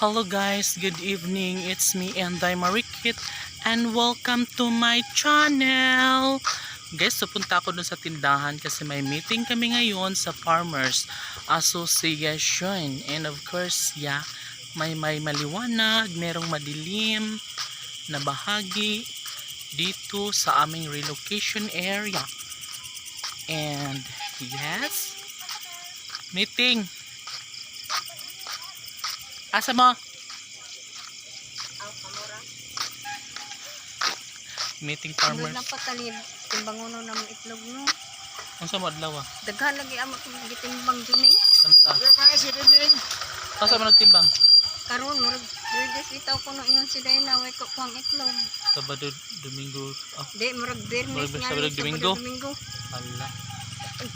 Hello guys, good evening. It's me and Marikit and welcome to my channel. Guys, pupunta ako dun sa tindahan kasi may meeting kami ngayon sa Farmers Association. And of course, yeah, may maliwanag, merong madilim na bahagi dito sa aming relocation area. And yes, meeting. Asa mo? Meeting farmers. Lang patalib, timbangono na mga itlog no. Unsa mo adlaw? Daghan lagi amo gitimbang dinay. Ano ta? Asa mo nagtimbang? Karon murag birthday bitaw ko no ingon si Dayna way ko pang itlog. Sabado, Domingo. Oh, Di murag Biyernes Murag nga Sabado, Domingo? Domingo. ala.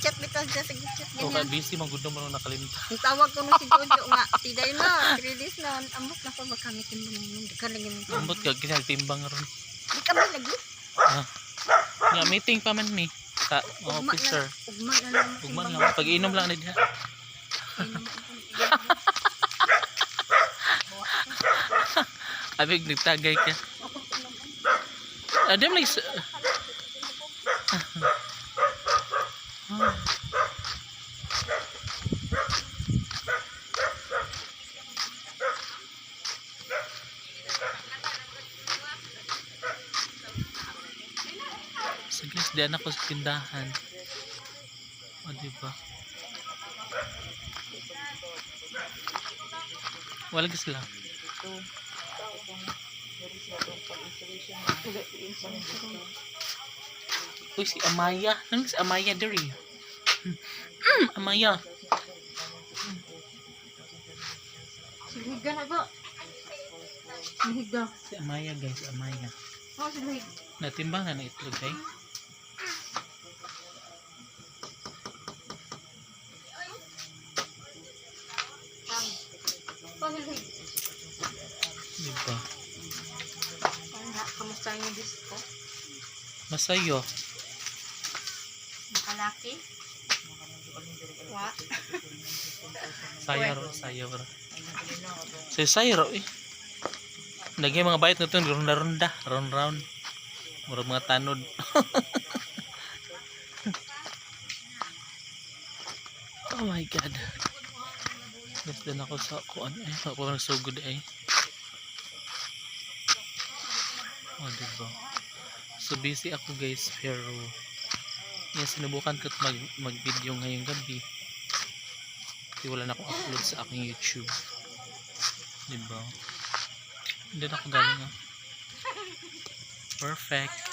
Chat bitaw sa chat Oh, kaya ganyan. busy man gud mo nakalimutan. Ang tawag ko no si Jojo nga si Dayna, 3 days na ambot na pa ba kami timbang mo. Daghan lagi mo. Ambot ka kinag timbang ron. Di kami lagi. Ah. Nga meeting pa man mi sa officer. Ugma na lang. Ugman lang pag-inom lang na diha. Abig nagtagay ka. Adam like so guys, diyan ako sa tindahan. O diba? Wala gas lang. Uy, si Amaya. Ano si Amaya diri? Amaya. Higa na ba? Higa. Si Amaya guys, Amaya. Oh, sige. Natimbangan na itlog ay. Diba? Kamusta yung disco? Masayo. Makalaki? Wa? Sayaro, sayaro. Sayaro eh. Lagi mga bayat na ito, ronda-ronda, round-round. Murag mga tanod. Oh my god. Yes, din ako sa kuan eh. Ako nagsugod eh. Oh, diba? So busy ako guys, pero yes, sinubukan ko mag-video ngayong gabi. Kasi wala na akong upload sa aking YouTube. Diba? Hindi na ako galing ah. Perfect.